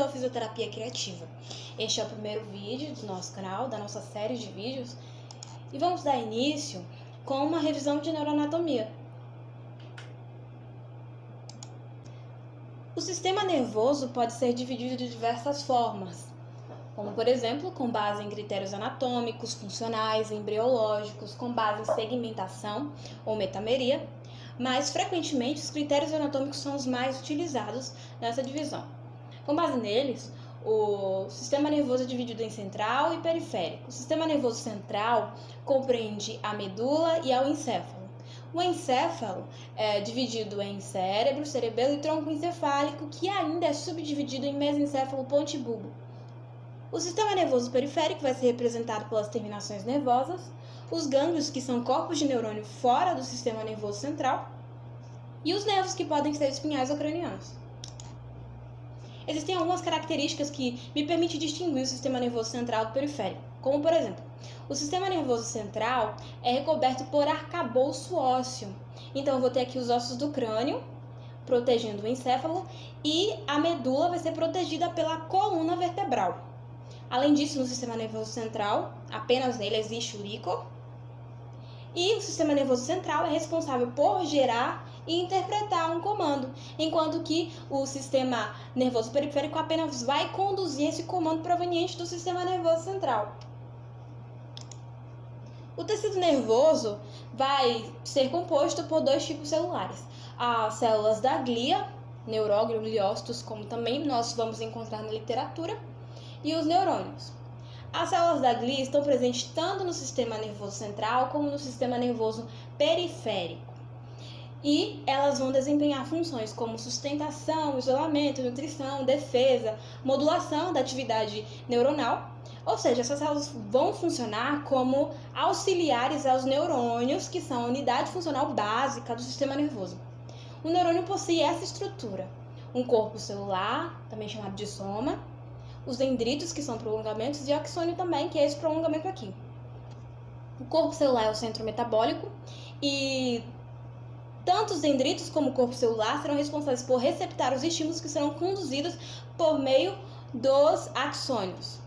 ao Fisioterapia Criativa. Este é o primeiro vídeo do nosso canal, da nossa série de vídeos, e vamos dar início com uma revisão de neuroanatomia. O sistema nervoso pode ser dividido de diversas formas, como por exemplo, com base em critérios anatômicos, funcionais, embriológicos, com base em segmentação ou metameria, mas frequentemente os critérios anatômicos são os mais utilizados nessa divisão. Com base neles, o sistema nervoso é dividido em central e periférico. O sistema nervoso central compreende a medula e ao encéfalo. O encéfalo é dividido em cérebro, cerebelo e tronco encefálico, que ainda é subdividido em mesencéfalo, ponte e bulbo. O sistema nervoso periférico vai ser representado pelas terminações nervosas, os gânglios, que são corpos de neurônio fora do sistema nervoso central, e os nervos, que podem ser espinhais ou cranianos. Existem algumas características que me permitem distinguir o sistema nervoso central do periférico, como por exemplo, o sistema nervoso central é recoberto por arcabouço ósseo. Então eu vou ter aqui os ossos do crânio, protegendo o encéfalo, e a medula vai ser protegida pela coluna vertebral. Além disso, no sistema nervoso central, apenas nele existe o líquor, e o sistema nervoso central é responsável por gerar e interpretar um comando, enquanto que o sistema nervoso periférico apenas vai conduzir esse comando proveniente do sistema nervoso central. O tecido nervoso vai ser composto por dois tipos celulares: as células da glia, neuróglio, gliócitos, como também nós vamos encontrar na literatura, e os neurônios. As células da glia estão presentes tanto no sistema nervoso central como no sistema nervoso periférico. E elas vão desempenhar funções como sustentação, isolamento, nutrição, defesa, modulação da atividade neuronal. Ou seja, essas células vão funcionar como auxiliares aos neurônios, que são a unidade funcional básica do sistema nervoso. O neurônio possui essa estrutura: um corpo celular, também chamado de soma, os dendritos, que são prolongamentos, e o axônio também, que é esse prolongamento aqui. O corpo celular é o centro metabólico, e tanto os dendritos como o corpo celular serão responsáveis por receptar os estímulos que serão conduzidos por meio dos axônios.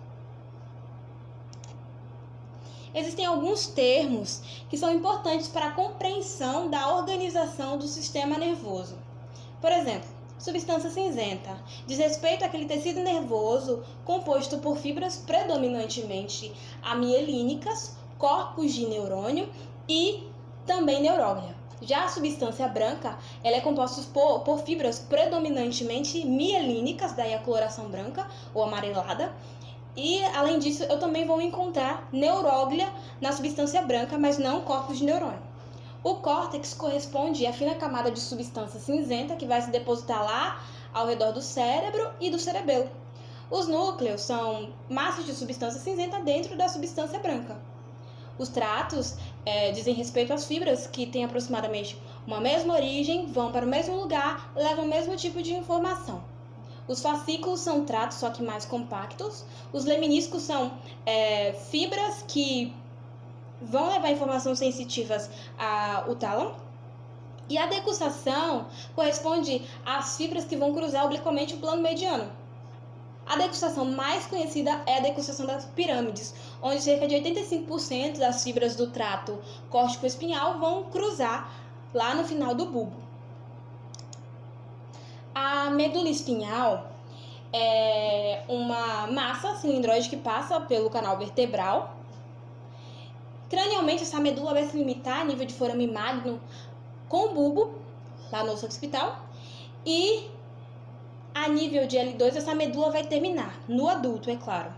Existem alguns termos que são importantes para a compreensão da organização do sistema nervoso. Por exemplo, substância cinzenta diz respeito àquele tecido nervoso composto por fibras predominantemente amielínicas, corpos de neurônio e também neuróglia. Já a substância branca, ela é composta por fibras predominantemente mielínicas, daí a coloração branca ou amarelada. E, além disso, eu também vou encontrar neuróglia na substância branca, mas não corpos de neurônio. O córtex corresponde à fina camada de substância cinzenta que vai se depositar lá ao redor do cérebro e do cerebelo. Os núcleos são massas de substância cinzenta dentro da substância branca. Os tratos dizem respeito às fibras que têm aproximadamente uma mesma origem, vão para o mesmo lugar, levam o mesmo tipo de informação. Os fascículos são tratos, só que mais compactos. Os leminíscos são fibras que vão levar informações sensitivas ao tálamo. E a decussação corresponde às fibras que vão cruzar obliquamente o plano mediano. A decussação mais conhecida é a decussação das pirâmides, onde cerca de 85% das fibras do trato córtico-espinhal vão cruzar lá no final do bulbo. A medula espinhal é uma massa cilindroide que passa pelo canal vertebral. Cranialmente, essa medula vai se limitar a nível de forame magno com o bulbo, lá no osso occipital, e a nível de L2, essa medula vai terminar, no adulto, é claro.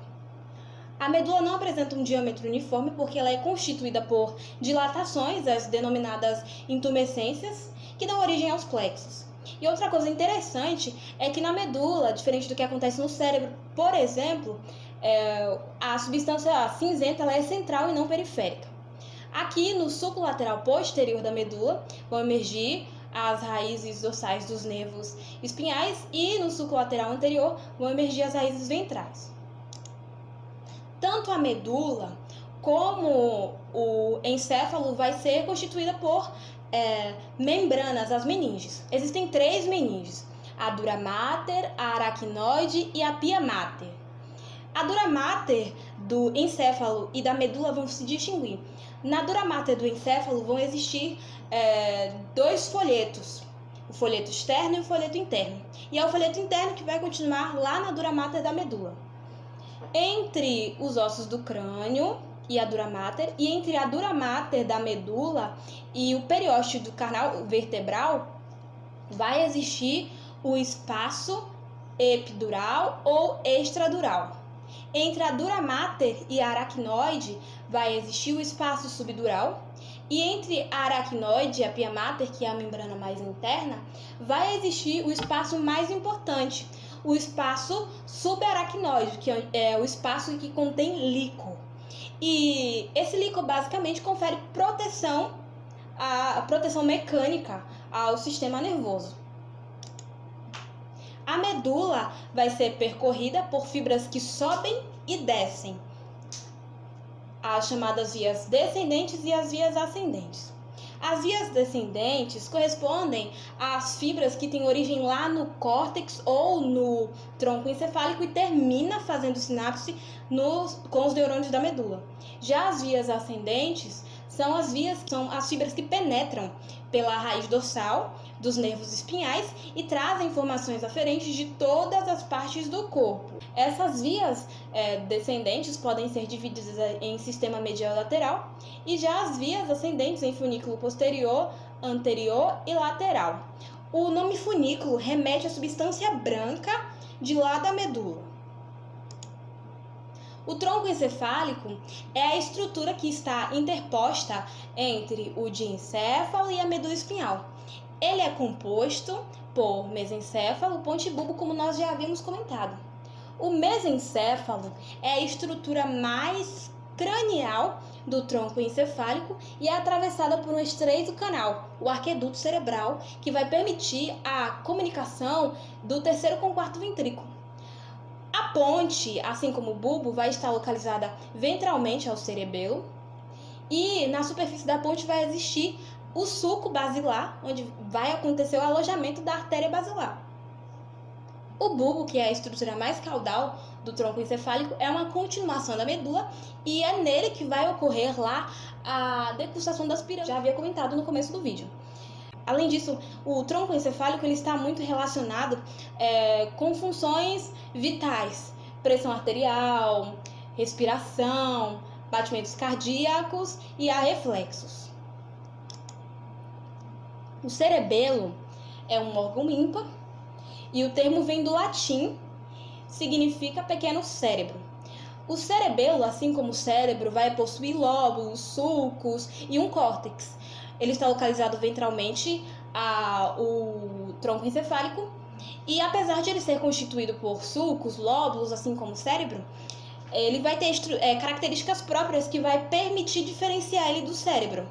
A medula não apresenta um diâmetro uniforme porque ela é constituída por dilatações, as denominadas intumescências, que dão origem aos plexos. E outra coisa interessante é que na medula, diferente do que acontece no cérebro, por exemplo, a substância cinzenta ela é central e não periférica. Aqui no sulco lateral posterior da medula vão emergir as raízes dorsais dos nervos espinhais e no sulco lateral anterior vão emergir as raízes ventrais. Tanto a medula como o encéfalo vai ser constituída por membranas, as meninges. Existem 3 meninges. a dura mater, a aracnoide e a pia mater. A dura mater do encéfalo e da medula vão se distinguir. Na dura mater do encéfalo vão existir dois folhetos, o folheto externo e o folheto interno. E é o folheto interno que vai continuar lá na dura mater da medula. Entre os ossos do crânio e a dura mater, e entre a dura mater da medula e o periósteo do canal vertebral, vai existir o espaço epidural ou extradural. Entre a dura mater e a aracnoide vai existir o espaço subdural, e entre a aracnoide e a pia mater, que é a membrana mais interna, vai existir o espaço mais importante, o espaço subaracnoide, que é o espaço que contém líquor. E esse líquor basicamente confere a proteção mecânica ao sistema nervoso. A medula vai ser percorrida por fibras que sobem e descem, as chamadas vias descendentes e as vias ascendentes. As vias descendentes correspondem às fibras que têm origem lá no córtex ou no tronco encefálico e termina fazendo sinapse com os neurônios da medula. Já as vias ascendentes são as fibras que penetram pela raiz dorsal dos nervos espinhais e trazem informações aferentes de todas as partes do corpo. Essas vias descendentes podem ser divididas em sistema medial e lateral, e já as vias ascendentes em funículo posterior, anterior e lateral. O nome funículo remete à substância branca de lá da medula. O tronco encefálico é a estrutura que está interposta entre o diencéfalo e a medula espinhal. Ele é composto por mesencéfalo, ponte e bulbo, como nós já havíamos comentado. O mesencéfalo é a estrutura mais cranial do tronco encefálico e é atravessada por um estreito canal, o arqueduto cerebral, que vai permitir a comunicação do terceiro com o quarto ventrículo. A ponte, assim como o bulbo, vai estar localizada ventralmente ao cerebelo, e na superfície da ponte vai existir o sulco basilar, onde vai acontecer o alojamento da artéria basilar. O bulbo, que é a estrutura mais caudal do tronco encefálico, é uma continuação da medula e é nele que vai ocorrer lá a decussação das pirâmides. Já havia comentado no começo do vídeo. Além disso, o tronco encefálico ele está muito relacionado com funções vitais, pressão arterial, respiração, batimentos cardíacos e a reflexos. O cerebelo é um órgão ímpar e o termo vem do latim, significa pequeno cérebro. O cerebelo, assim como o cérebro, vai possuir lóbulos, sulcos e um córtex. Ele está localizado ventralmente ao tronco encefálico e, apesar de ele ser constituído por sulcos, lóbulos, assim como o cérebro, ele vai ter características próprias que vai permitir diferenciar ele do cérebro.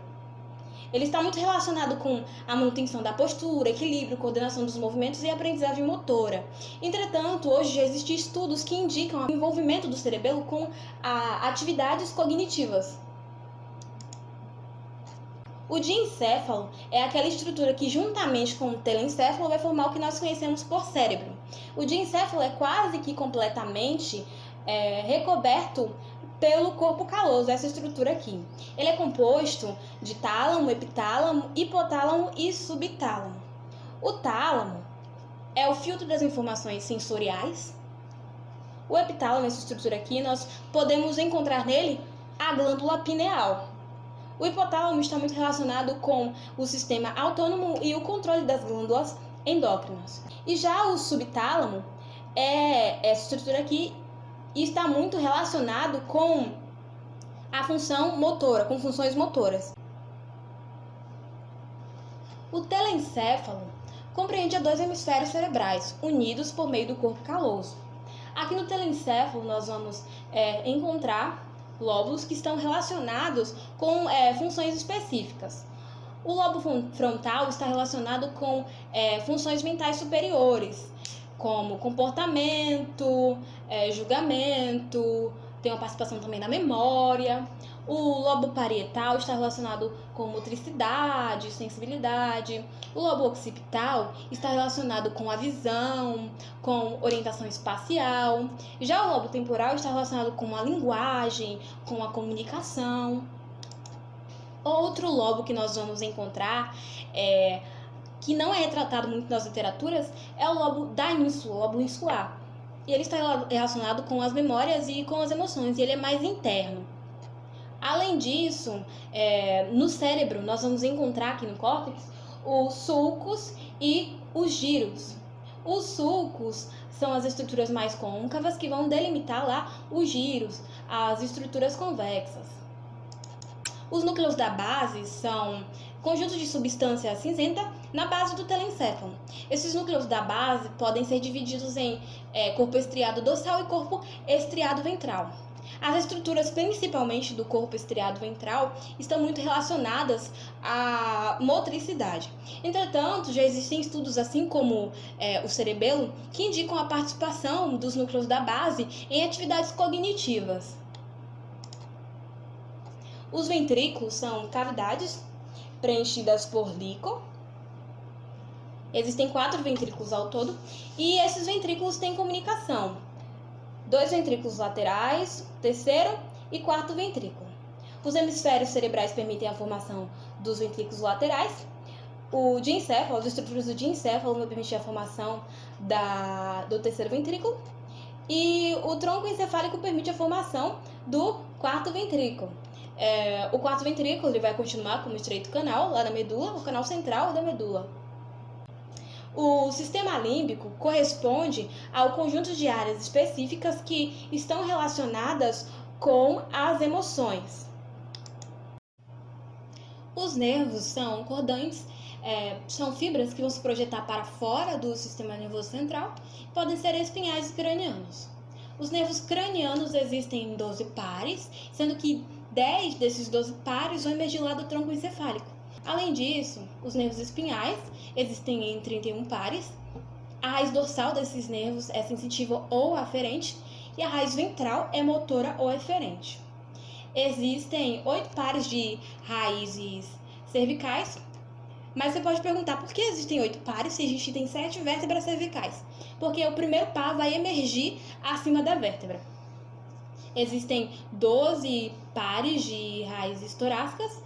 Ele está muito relacionado com a manutenção da postura, equilíbrio, coordenação dos movimentos e aprendizagem motora. Entretanto, hoje já existem estudos que indicam o envolvimento do cerebelo com atividades cognitivas. O diencéfalo é aquela estrutura que, juntamente com o telencéfalo, vai formar o que nós conhecemos por cérebro. O diencéfalo é quase que completamente recoberto pelo corpo caloso, essa estrutura aqui. Ele é composto de tálamo, epitálamo, hipotálamo e subtálamo. O tálamo é o filtro das informações sensoriais. O epitálamo, essa estrutura aqui, nós podemos encontrar nele a glândula pineal. O hipotálamo está muito relacionado com o sistema autônomo e o controle das glândulas endócrinas. E já o subtálamo é essa estrutura aqui e está muito relacionado com a função motora, com funções motoras. O telencéfalo compreende dois hemisférios cerebrais, unidos por meio do corpo caloso. Aqui no telencéfalo nós vamos encontrar lóbulos que estão relacionados com funções específicas. O lobo frontal está relacionado com funções mentais superiores, como comportamento, julgamento, tem uma participação também na memória. O lobo parietal está relacionado com motricidade, sensibilidade. O lobo occipital está relacionado com a visão, com orientação espacial. Já o lobo temporal está relacionado com a linguagem, com a comunicação. Outro lobo que nós vamos encontrar, que não é retratado muito nas literaturas, é o lobo da ínsula, o lobo insular. E ele está relacionado com as memórias e com as emoções, e ele é mais interno. Além disso, no cérebro, nós vamos encontrar aqui no córtex os sulcos e os giros. Os sulcos são as estruturas mais côncavas que vão delimitar lá os giros, as estruturas convexas. Os núcleos da base são conjuntos de substância cinzenta na base do telencéfalo. Esses núcleos da base podem ser divididos em corpo estriado dorsal e corpo estriado ventral. As estruturas, principalmente do corpo estriado ventral, estão muito relacionadas à motricidade. Entretanto, já existem estudos, assim como o cerebelo, que indicam a participação dos núcleos da base em atividades cognitivas. Os ventrículos são cavidades preenchidas por líquor. Existem 4 ventrículos ao todo, e esses ventrículos têm comunicação. 2 ventrículos laterais, terceiro e quarto ventrículo. Os hemisférios cerebrais permitem a formação dos ventrículos laterais. O diencéfalo, as estruturas do diencéfalo vão permitir a formação do terceiro ventrículo. E o tronco encefálico permite a formação do quarto ventrículo. O quarto ventrículo ele vai continuar como estreito canal lá na medula, o canal central da medula. O sistema límbico corresponde ao conjunto de áreas específicas que estão relacionadas com as emoções. Os nervos são cordões, são fibras que vão se projetar para fora do sistema nervoso central e podem ser espinhais cranianos. Os nervos cranianos existem em 12 pares, sendo que 10 desses 12 pares vão emergir lá do tronco encefálico. Além disso, os nervos espinhais existem em 31 pares. A raiz dorsal desses nervos é sensitiva ou aferente e a raiz ventral é motora ou eferente. Existem 8 pares de raízes cervicais, mas você pode perguntar por que existem 8 pares se a gente tem 7 vértebras cervicais? Porque o primeiro par vai emergir acima da vértebra. Existem 12 pares de raízes torácicas,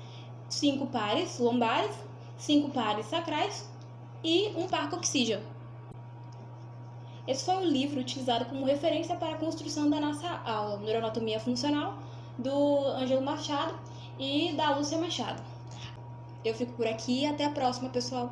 5 pares lombares, 5 pares sacrais e um par coxígeo. Esse foi o livro utilizado como referência para a construção da nossa aula, Neuroanatomia Funcional, do Ângelo Machado e da Lúcia Machado. Eu fico por aqui e até a próxima, pessoal!